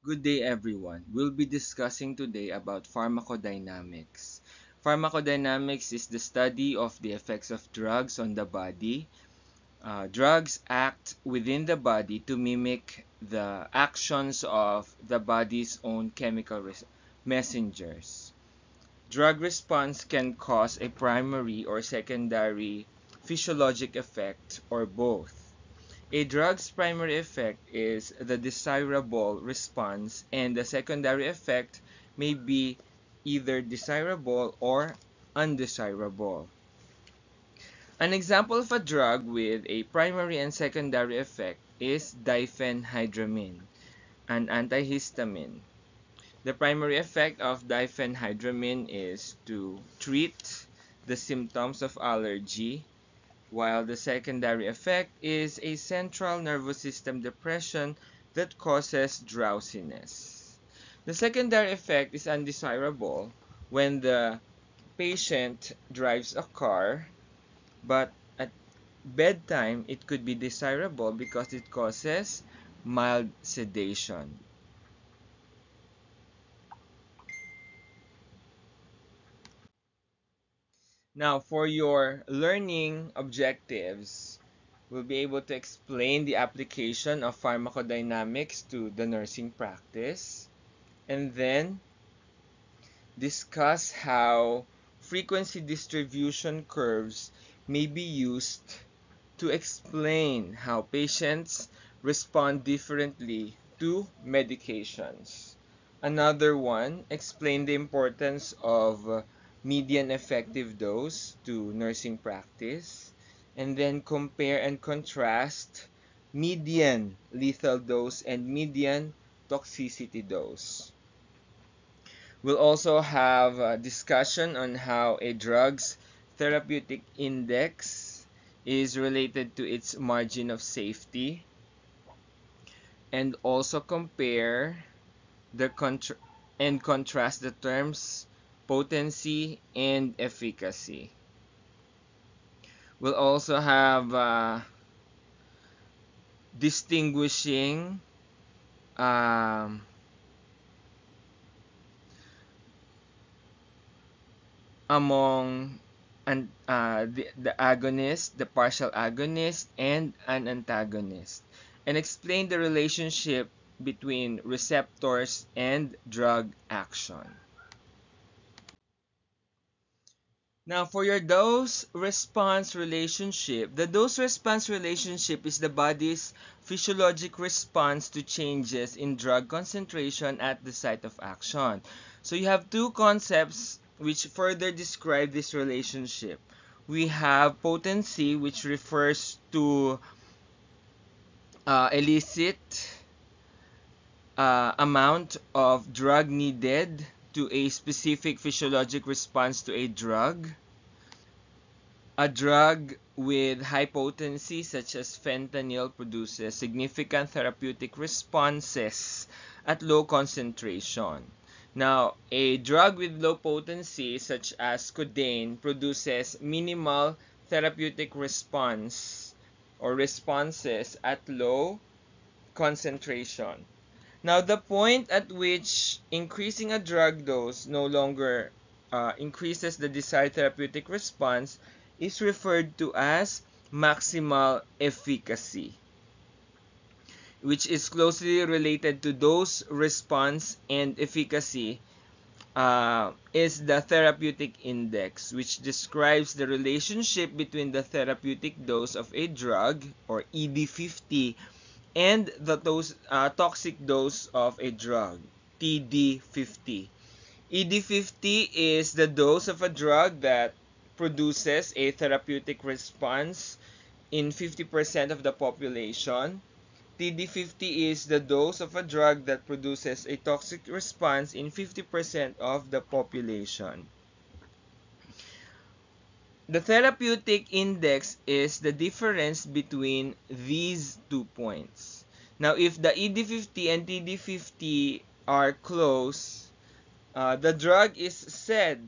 Good day, everyone. We'll be discussing today about pharmacodynamics. Pharmacodynamics is the study of the effects of drugs on the body. Drugs act within the body to mimic the actions of the body's own chemical messengers. Drug response can cause a primary or secondary physiologic effect or both. A drug's primary effect is the desirable response, and the secondary effect may be either desirable or undesirable. An example of a drug with a primary and secondary effect is diphenhydramine, an antihistamine. The primary effect of diphenhydramine is to treat the symptoms of allergy, while the secondary effect is a central nervous system depression that causes drowsiness. The secondary effect is undesirable when the patient drives a car, but at bedtime it could be desirable because it causes mild sedation. Now, for your learning objectives, we'll be able to explain the application of pharmacodynamics to the nursing practice, and then discuss how frequency distribution curves may be used to explain how patients respond differently to medications. Another one, explain the importance of median effective dose to nursing practice, and then compare and contrast median lethal dose and median toxicity dose. We'll also have a discussion on how a drug's therapeutic index is related to its margin of safety, and also compare the and contrast the terms potency and efficacy. We'll also have distinguishing um, among the agonist, the partial agonist, and an antagonist, and explain the relationship between receptors and drug action. Now, for your dose response relationship, the dose response relationship is the body's physiologic response to changes in drug concentration at the site of action. So, you have two concepts which further describe this relationship. We have potency, which refers to illicit amount of drug needed to a specific physiologic response to a drug. A drug with high potency, such as fentanyl, produces significant therapeutic responses at low concentration. Now, a drug with low potency, such as codeine, produces minimal therapeutic response or responses at low concentration. Now, the point at which increasing a drug dose no longer increases the desired therapeutic response is referred to as maximal efficacy, which is closely related to dose response, and efficacy is the therapeutic index, which describes the relationship between the therapeutic dose of a drug, or ED50, and the toxic dose of a drug, TD50. ED50 is the dose of a drug that produces a therapeutic response in 50% of the population. TD50 is the dose of a drug that produces a toxic response in 50% of the population. The therapeutic index is the difference between these 2 points. Now, if the ED50 and TD50 are close, the drug is said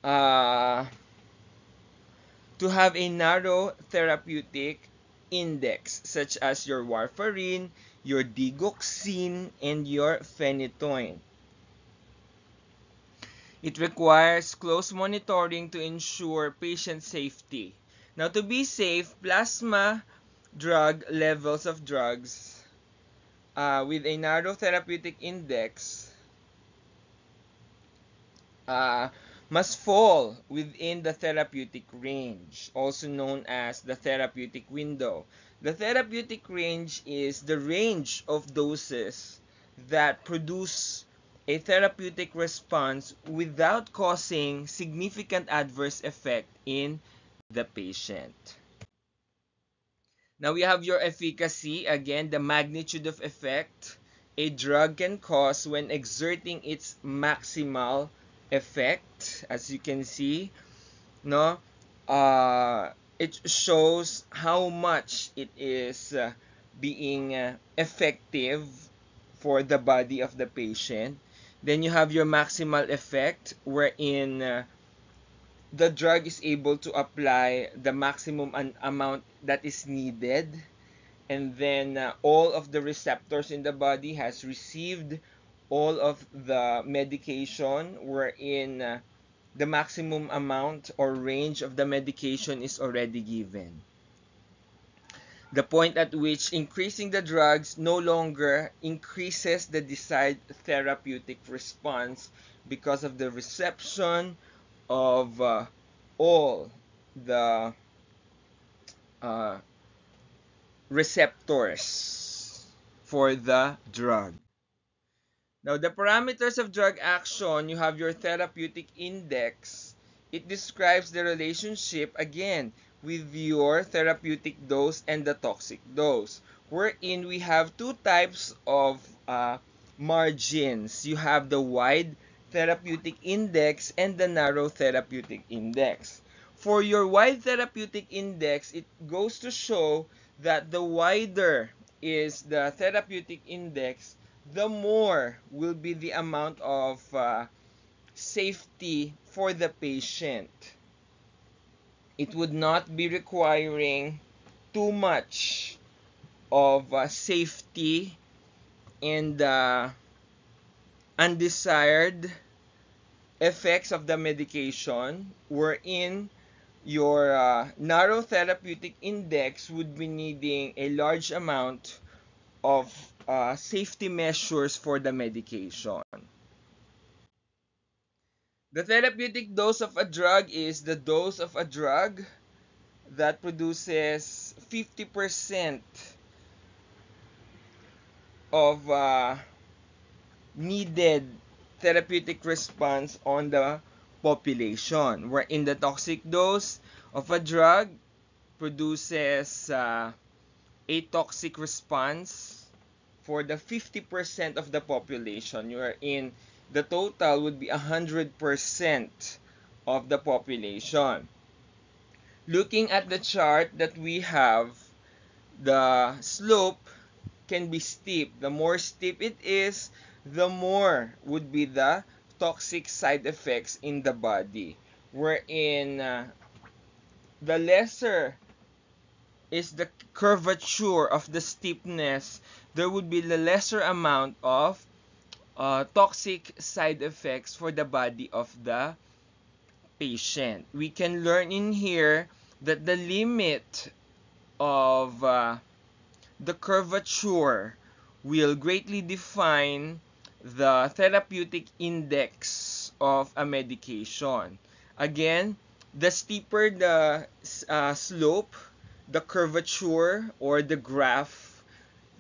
uh, to have a narrow therapeutic index, such as your warfarin, your digoxin, and your phenytoin. It requires close monitoring to ensure patient safety. Now, to be safe, plasma drug levels of drugs with a narrow therapeutic index uh, must fall within the therapeutic range, also known as the therapeutic window. The therapeutic range is the range of doses that produce a therapeutic response without causing significant adverse effect in the patient. Now we have your efficacy. Again, the magnitude of effect a drug can cause when exerting its maximal effect. As you can see, no, it shows how much it is being effective for the body of the patient. Then you have your maximal effect, wherein the drug is able to apply the maximum amount that is needed, and then all of the receptors in the body has received all of the medication, wherein the maximum amount or range of the medication is already given. The point at which increasing the drugs no longer increases the desired therapeutic response because of the reception of all the uh, receptors for the drug. Now, the parameters of drug action, you have your therapeutic index. It describes the relationship, again, with your therapeutic dose and the toxic dose, wherein we have two types of margins. You have the wide therapeutic index and the narrow therapeutic index. For your wide therapeutic index, it goes to show that the wider is the therapeutic index, the more will be the amount of safety for the patient. It would not be requiring too much of safety and undesired effects of the medication, wherein your narrow therapeutic index would be needing a large amount of safety measures for the medication. The therapeutic dose of a drug is the dose of a drug that produces 50% of needed therapeutic response on the population, wherein the toxic dose of a drug produces a toxic response for the 50% of the population, wherein the total would be 100% of the population. Looking at the chart that we have, the slope can be steep. The more steep it is, the more would be the toxic side effects in the body, wherein the lesser is the curvature of the steepness, there would be the lesser amount of toxic side effects for the body of the patient. We can learn in here that the limit of the curvature will greatly define the therapeutic index of a medication. Again, the steeper the slope, the curvature, or the graph,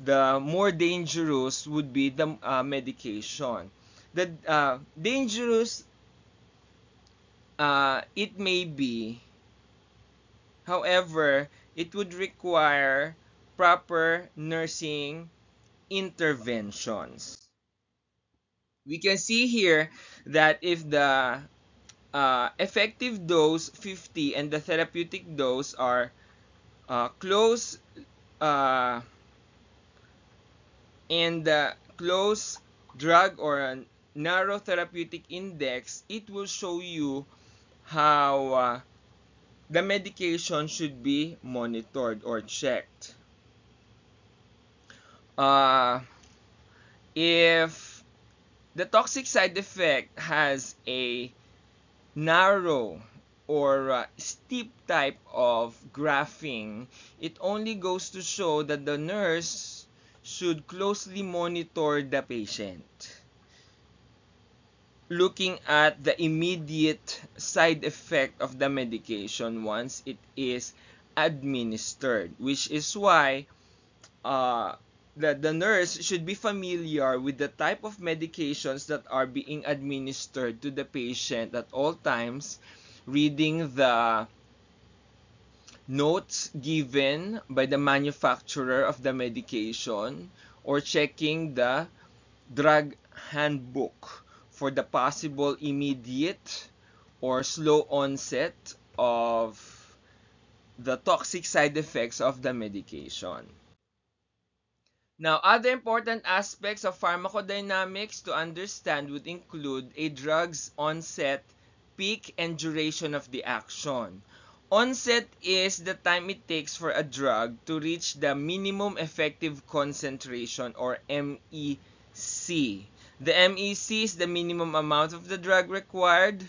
the more dangerous would be the medication. The dangerous it may be, however, it would require proper nursing interventions. We can see here that if the effective dose 50 and the therapeutic dose are close uh, and the close drug or a narrow therapeutic index, it will show you how the medication should be monitored or checked. If the toxic side effect has a narrow or steep type of graphing, it only goes to show that the nurse should closely monitor the patient, looking at the immediate side effect of the medication once it is administered, which is why the nurse should be familiar with the type of medications that are being administered to the patient at all times, reading the notes given by the manufacturer of the medication, or checking the drug handbook for the possible immediate or slow onset of the toxic side effects of the medication. Now, other important aspects of pharmacodynamics to understand would include a drug's onset, peak, and duration of the action. Onset is the time it takes for a drug to reach the minimum effective concentration, or MEC. The MEC is the minimum amount of the drug required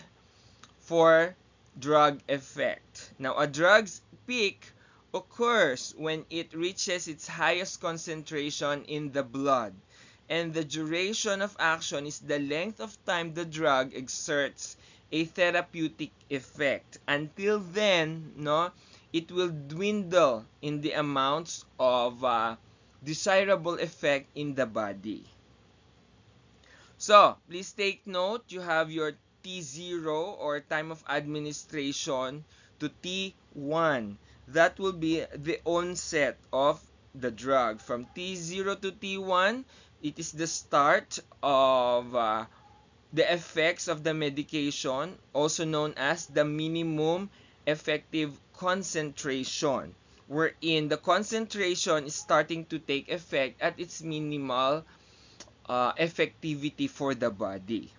for drug effect. Now, a drug's peak occurs when it reaches its highest concentration in the blood, and the duration of action is the length of time the drug exerts a therapeutic effect. Until then, no, it will dwindle in the amounts of desirable effect in the body. So, please take note, you have your T0, or time of administration, to T1. That will be the onset of the drug. From T0 to T1, it is the start of the effects of the medication, also known as the minimum effective concentration, wherein the concentration is starting to take effect at its minimal effectivity for the body.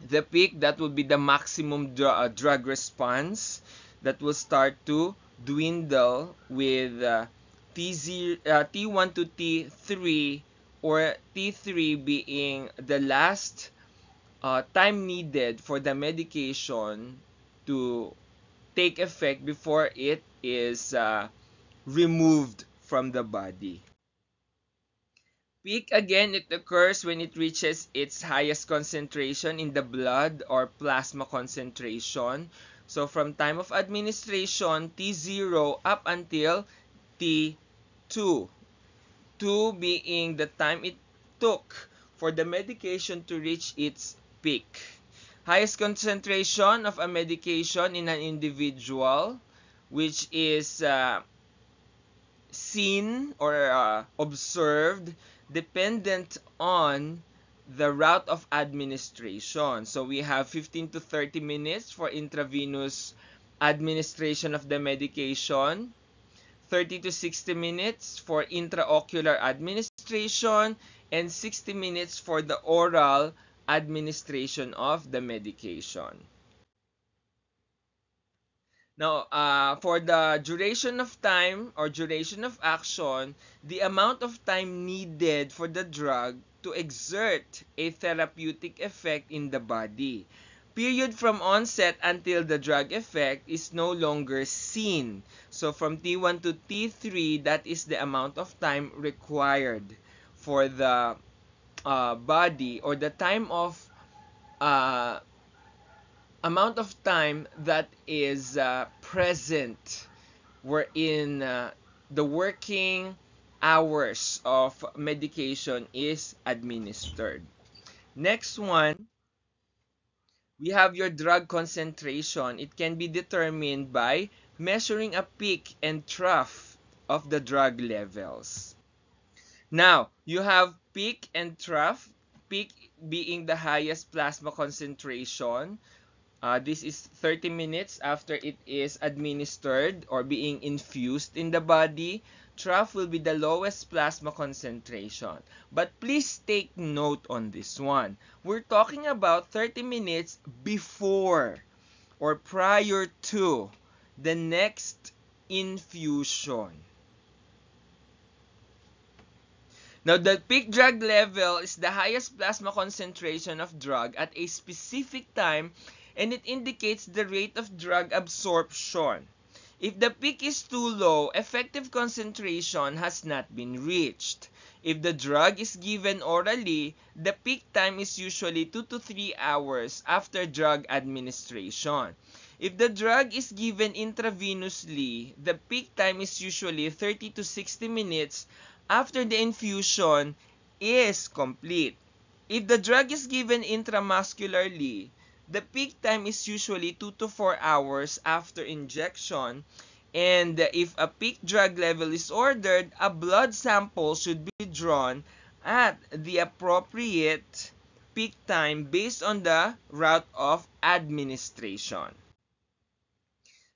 The peak, that will be the maximum drug response, that will start to dwindle with T1 to T3, or T3 being the last time needed for the medication to take effect before it is removed from the body. Peak, again, it occurs when it reaches its highest concentration in the blood, or plasma concentration. So from time of administration, T0 up until T2. 2 being the time it took for the medication to reach its peak. Highest concentration of a medication in an individual, which is seen or observed dependent on the route of administration. So we have 15 to 30 minutes for intravenous administration of the medication, 30 to 60 minutes for intraocular administration, and 60 minutes for the oral administration of the medication. Now, for the duration of time or duration of action, the amount of time needed for the drug to exert a therapeutic effect in the body. Period from onset until the drug effect is no longer seen. So from T1 to T3, that is the amount of time required for the body, or the time of amount of time that is present wherein the working hours of medication is administered. Next one, we have your drug concentration. It can be determined by measuring a peak and trough of the drug levels. Now, you have peak and trough, peak being the highest plasma concentration. This is 30 minutes after it is administered or being infused in the body. Trough will be the lowest plasma concentration. But please take note on this one. We're talking about 30 minutes before or prior to the next infusion. Now, the peak drug level is the highest plasma concentration of drug at a specific time, and it indicates the rate of drug absorption. If the peak is too low, effective concentration has not been reached. If the drug is given orally, the peak time is usually 2 to 3 hours after drug administration. If the drug is given intravenously, the peak time is usually 30 to 60 minutes after the infusion is complete. If the drug is given intramuscularly, the peak time is usually 2 to 4 hours after injection. And if a peak drug level is ordered, a blood sample should be drawn at the appropriate peak time based on the route of administration.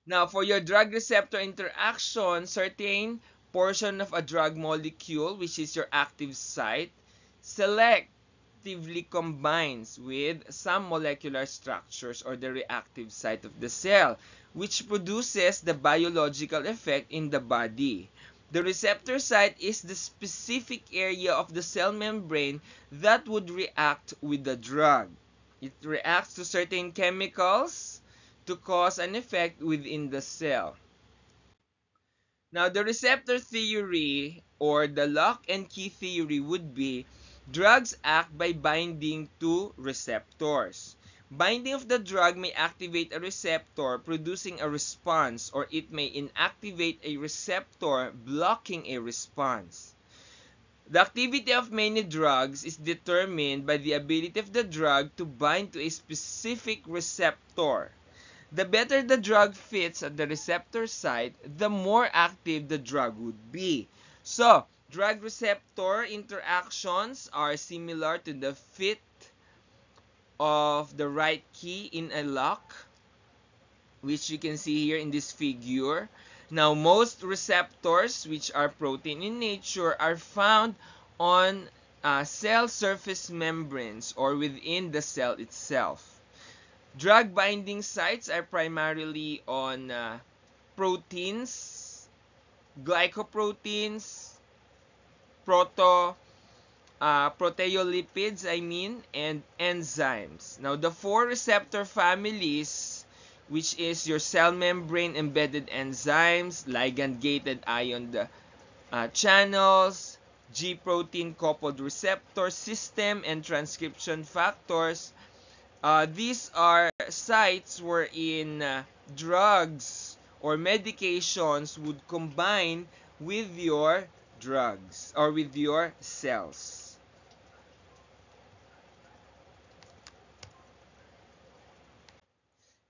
Now, for your drug receptor interaction, certain portion of a drug molecule, which is your active site, selectively combines with some molecular structures or the reactive site of the cell, which produces the biological effect in the body. The receptor site is the specific area of the cell membrane that would react with the drug. It reacts to certain chemicals to cause an effect within the cell. Now, the receptor theory or the lock and key theory would be drugs act by binding to receptors. Binding of the drug may activate a receptor, producing a response, or it may inactivate a receptor, blocking a response. The activity of many drugs is determined by the ability of the drug to bind to a specific receptor. The better the drug fits at the receptor site, the more active the drug would be. So, drug receptor interactions are similar to the fit of the right key in a lock, which you can see here in this figure. Now, most receptors, which are protein in nature, are found on cell surface membranes or within the cell itself. Drug binding sites are primarily on proteins, glycoproteins, proteolipids, and enzymes. Now, the four receptor families, which is your cell membrane embedded enzymes, ligand-gated ion channels, G-protein coupled receptor system, and transcription factors. These are sites wherein drugs or medications would combine with your drugs or with your cells.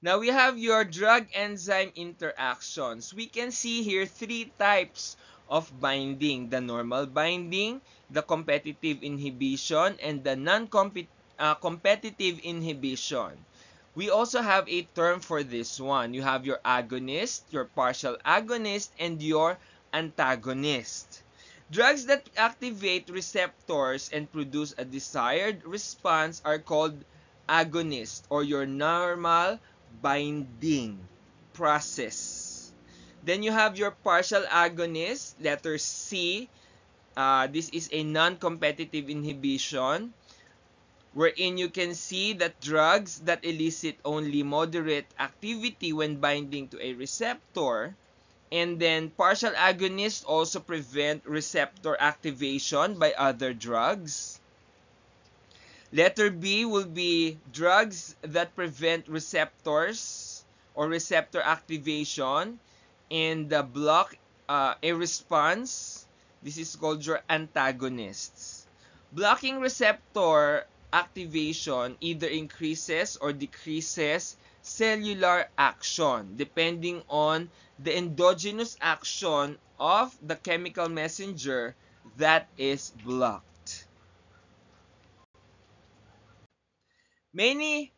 Now we have your drug enzyme interactions. We can see here three types of binding: the normal binding, the competitive inhibition, and the competitive inhibition. We also have a term for this one. You have your agonist, your partial agonist, and your antagonist. Drugs that activate receptors and produce a desired response are called agonist or your normal binding process. Then you have your partial agonist, letter C. This is a non-competitive inhibition, wherein you can see that drugs that elicit only moderate activity when binding to a receptor, and then partial agonists also prevent receptor activation by other drugs. Letter B will be drugs that prevent receptors or receptor activation and block a response. This is called your antagonists. Blocking receptor activation either increases or decreases cellular action depending on the endogenous action of the chemical messenger that is blocked. Many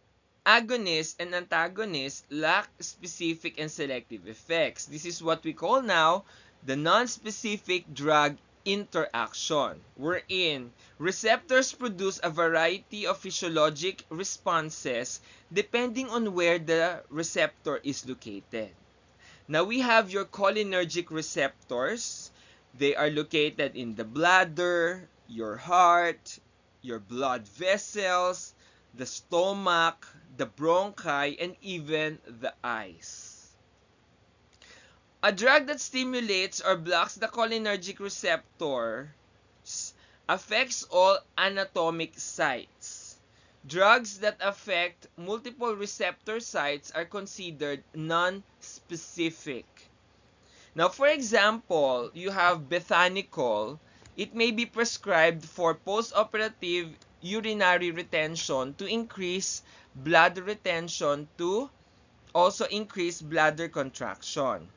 agonists and antagonists lack specific and selective effects. This is what we call now the non-specific drug interaction, wherein receptors produce a variety of physiologic responses depending on where the receptor is located. Now we have your cholinergic receptors. They are located in the bladder, your heart, your blood vessels, the stomach, the bronchi, and even the eyes. A drug that stimulates or blocks the cholinergic receptors affects all anatomic sites. Drugs that affect multiple receptor sites are considered non-specific. Now, for example, you have Bethanicol. It may be prescribed for post-operative urinary retention to increase blood retention to also increase bladder contraction.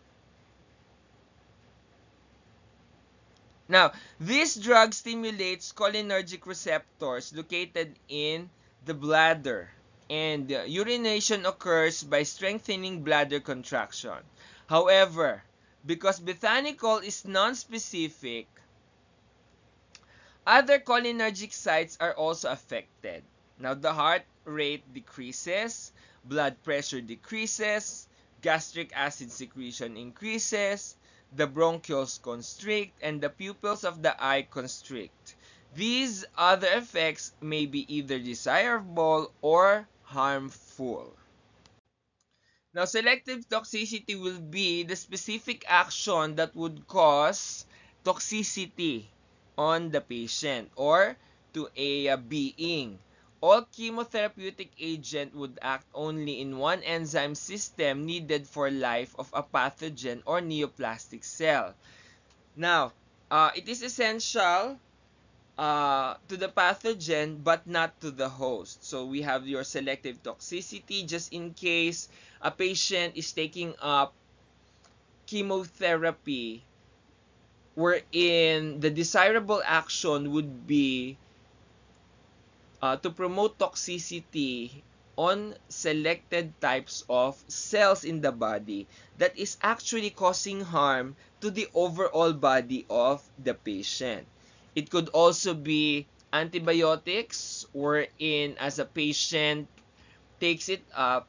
Now, this drug stimulates cholinergic receptors located in the bladder, and urination occurs by strengthening bladder contraction. However, because Bethanicol is non-specific, other cholinergic sites are also affected. Now, the heart rate decreases, blood pressure decreases, gastric acid secretion increases, the bronchioles constrict, and the pupils of the eye constrict. These other effects may be either desirable or harmful. Now, selective toxicity will be the specific action that would cause toxicity on the patient or to a being. All chemotherapeutic agent would act only in one enzyme system needed for life of a pathogen or neoplastic cell. Now, it is essential to the pathogen but not to the host. So we have your selective toxicity just in case a patient is taking up chemotherapy wherein the desirable action would be to promote toxicity on selected types of cells in the body that is actually causing harm to the overall body of the patient. It could also be antibiotics, wherein as a patient takes it up,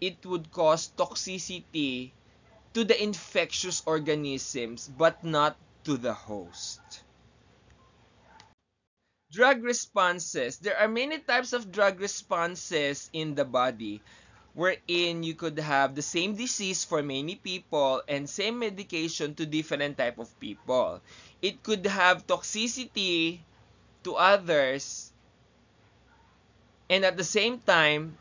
it would cause toxicity to the infectious organisms but not to the host. Drug responses. There are many types of drug responses in the body wherein you could have the same disease for many people and same medication to different type of people. It could have toxicity to others and at the same time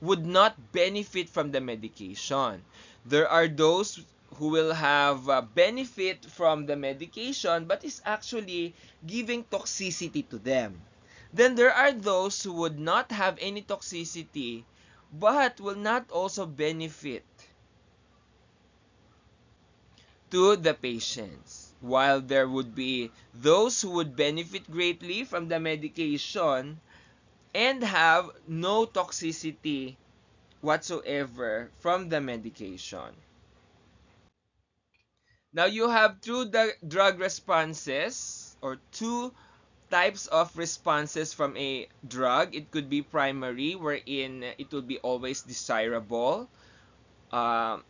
would not benefit from the medication. There are those who will have benefit from the medication but is actually giving toxicity to them. Then there are those who would not have any toxicity but will not also benefit to the patients. While there would be those who would benefit greatly from the medication and have no toxicity whatsoever from the medication. Now you have two drug responses or two types of responses from a drug. It could be primary, wherein it will be always desirable, and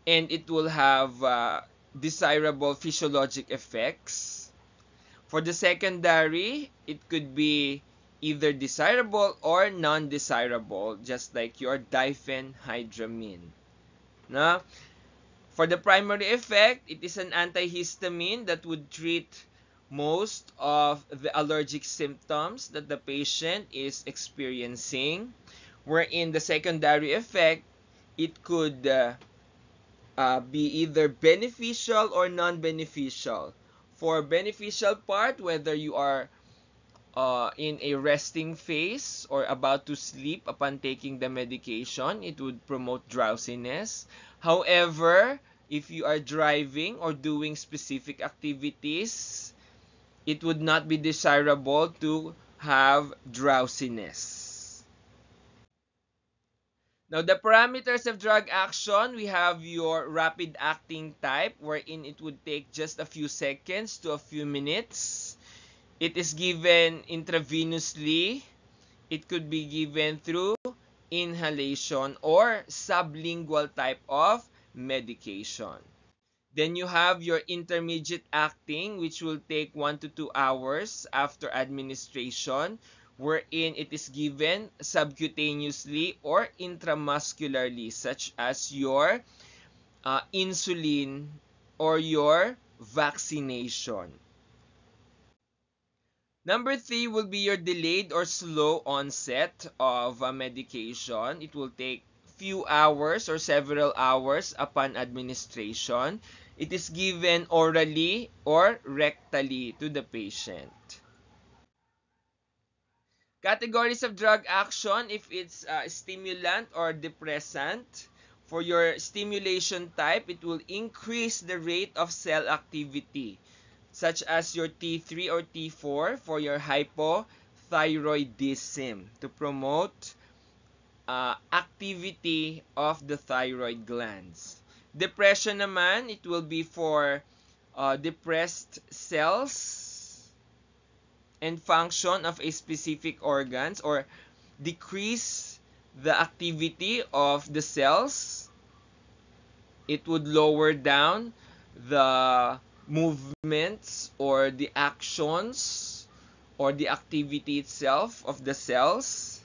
it will have desirable physiologic effects. For the secondary, it could be either desirable or non-desirable, just like your diphenhydramine. Now, for the primary effect, it is an antihistamine that would treat most of the allergic symptoms that the patient is experiencing. Wherein the secondary effect, it could be either beneficial or non-beneficial. For beneficial part, whether you are in a resting phase or about to sleep upon taking the medication, it would promote drowsiness. However, if you are driving or doing specific activities, it would not be desirable to have drowsiness. Now, the parameters of drug action, we have your rapid acting type, wherein it would take just a few seconds to a few minutes. It is given intravenously. It could be given through inhalation, or sublingual type of medication. Then you have your intermediate acting, which will take 1 to 2 hours after administration, wherein it is given subcutaneously or intramuscularly, such as your insulin or your vaccination. Number 3 will be your delayed or slow onset of medication. It will take few hours or several hours upon administration. It is given orally or rectally to the patient. Categories of drug action, if it's stimulant or depressant. For your stimulation type, it will increase the rate of cell activity, such as your T3 or T4 for your hypothyroidism to promote activity of the thyroid glands. Depression naman, it will be for depressed cells and function of a specific organs, or decrease the activity of the cells. It would lower down the movements or the actions or the activity itself of the cells.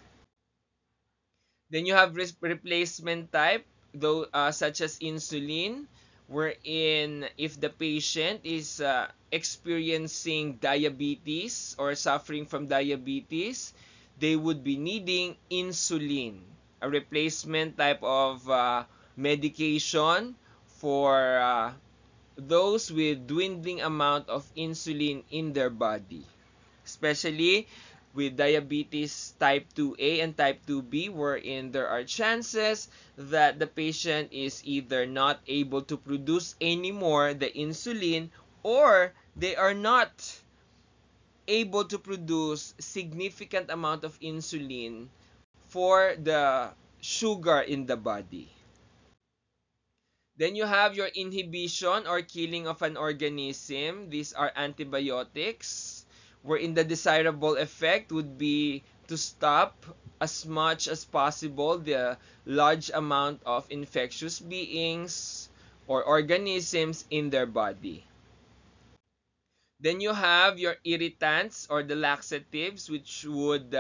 Then you have replacement type, though, such as insulin, wherein if the patient is experiencing diabetes or suffering from diabetes, they would be needing insulin, a replacement type of medication for those with dwindling amount of insulin in their body, especially with diabetes type 2A and type 2B, wherein there are chances that the patient is either not able to produce anymore the insulin, or they are not able to produce significant amount of insulin for the sugar in the body. Then you have your inhibition or killing of an organism. These are antibiotics, wherein the desirable effect would be to stop as much as possible the large amount of infectious beings or organisms in their body. Then you have your irritants or the laxatives, which would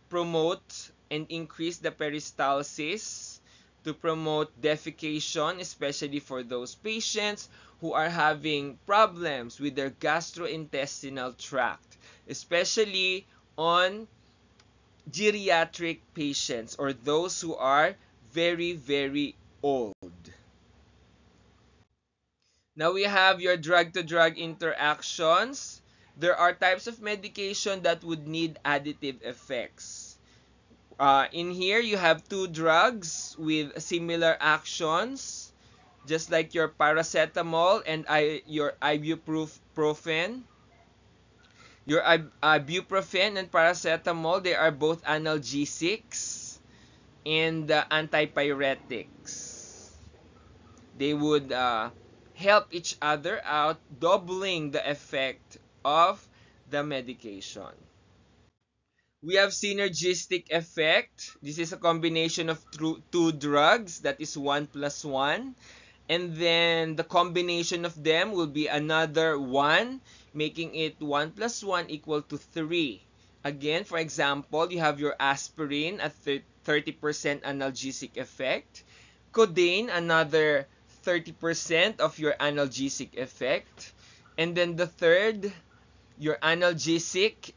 promote and increase the peristalsis to promote defecation, especially for those patients who are having problems with their gastrointestinal tract, especially on geriatric patients or those who are very, very old. Now we have your drug-to-drug interactions. There are types of medication that would need additive effects. In here, you have two drugs with similar actions, just like your paracetamol and your ibuprofen. Your ibuprofen and paracetamol, they are both analgesics and antipyretics. They would help each other out, doubling the effect of the medication. We have synergistic effect. This is a combination of two drugs, that is 1 plus 1. And then the combination of them will be another 1, making it 1 plus 1 equal to 3. Again, for example, you have your aspirin at 30% analgesic effect. Codeine, another 30% of your analgesic effect. And then the third, your analgesic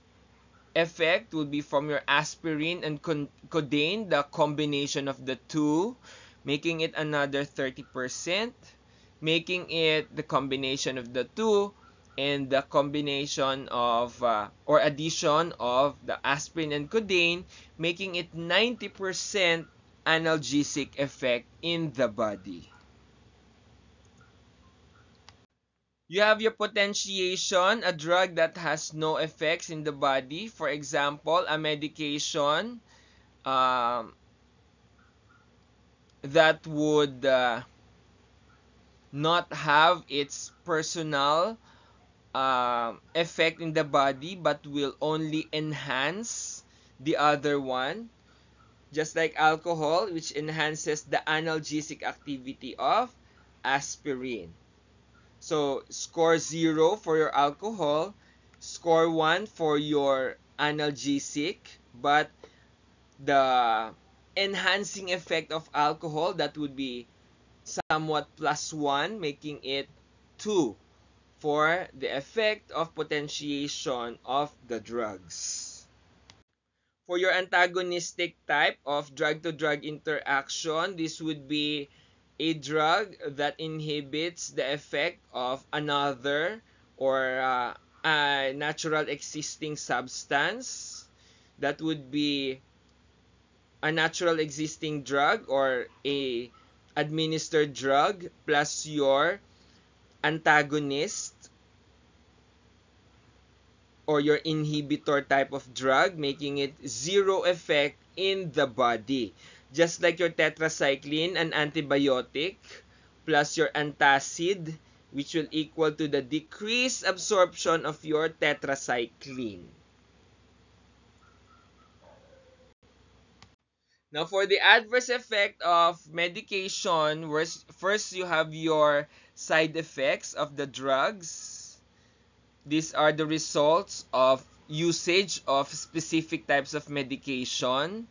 effect will be from your aspirin and codeine, the combination of the two, making it another 30%, making it the combination of the two and the combination of or addition of the aspirin and codeine, making it 90% analgesic effect in the body. You have your potentiation, a drug that has no effects in the body. For example, a medication that would not have its personal effect in the body, but will only enhance the other one. just like alcohol, which enhances the analgesic activity of aspirin. So, score 0 for your alcohol, score 1 for your analgesic, but the enhancing effect of alcohol, that would be somewhat +1, making it 2 for the effect of potentiation of the drugs. For your antagonistic type of drug-to-drug interaction, this would be a drug that inhibits the effect of another or a natural existing substance. That would be a natural existing drug or a administered drug plus your antagonist or your inhibitor type of drug, making it zero effect in the body. Just like your tetracycline, an antibiotic, plus your antacid, which will equal to the decreased absorption of your tetracycline. Now, for the adverse effect of medication, first you have your side effects of the drugs. These are the results of usage of specific types of medication,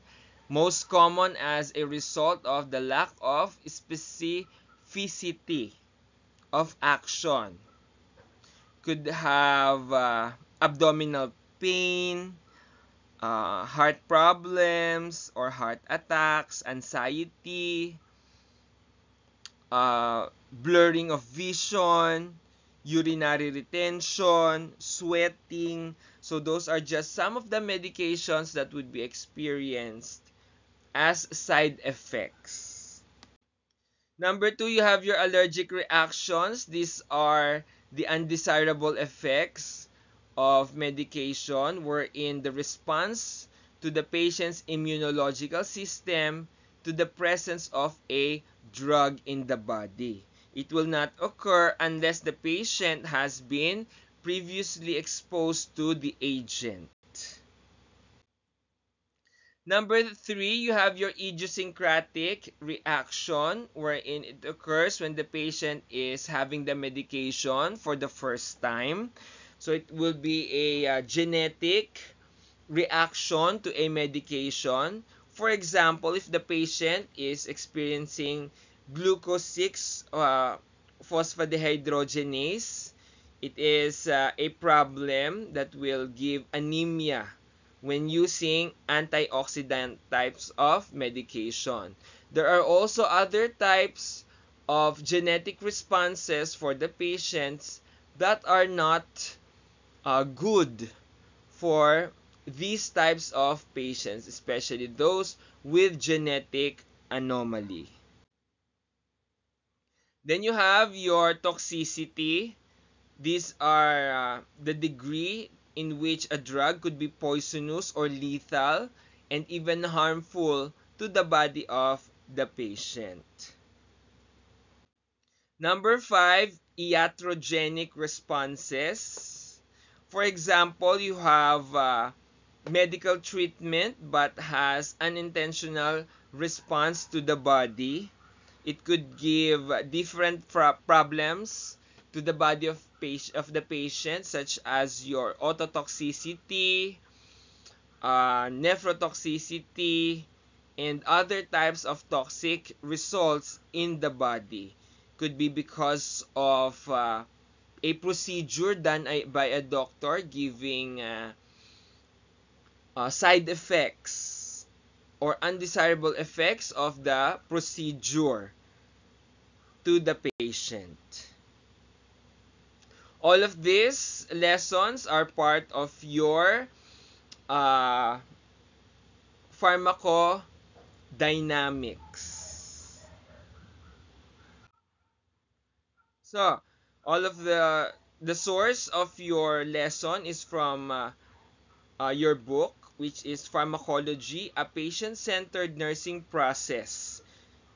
most common as a result of the lack of specificity of action. Could have abdominal pain, heart problems or heart attacks, anxiety, blurring of vision, urinary retention, sweating. So those are just some of the medications that would be experienced as side effects. Number 2, you have your allergic reactions. These are the undesirable effects of medication wherein the response to the patient's immunological system to the presence of a drug in the body. It will not occur unless the patient has been previously exposed to the agent. Number 3, you have your idiosyncratic reaction wherein it occurs when the patient is having the medication for the first time. So it will be a genetic reaction to a medication. For example, if the patient is experiencing glucose 6 phosphodehydrogenase, it is a problem that will give anemia when using antioxidant types of medication. There are also other types of genetic responses for the patients that are not good for these types of patients, especially those with genetic anomaly. Then you have your toxicity. These are the degree in which a drug could be poisonous or lethal and even harmful to the body of the patient. Number 5, iatrogenic responses. For example, you have medical treatment but has unintentional response to the body. It could give different problems to the body of the patient, such as your ototoxicity, nephrotoxicity, and other types of toxic results in the body. Could be because of a procedure done by a doctor giving side effects or undesirable effects of the procedure to the patient. All of these lessons are part of your pharmacodynamics. So, all of the source of your lesson is from your book, which is Pharmacology, a Patient-Centered Nursing Process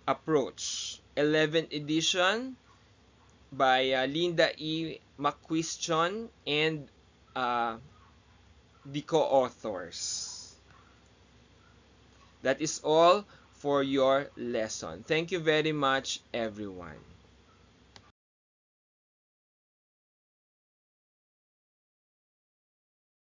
Approach, 11th edition by Linda E. McQuistion and the co-authors. That is all for your lesson. Thank you very much, everyone.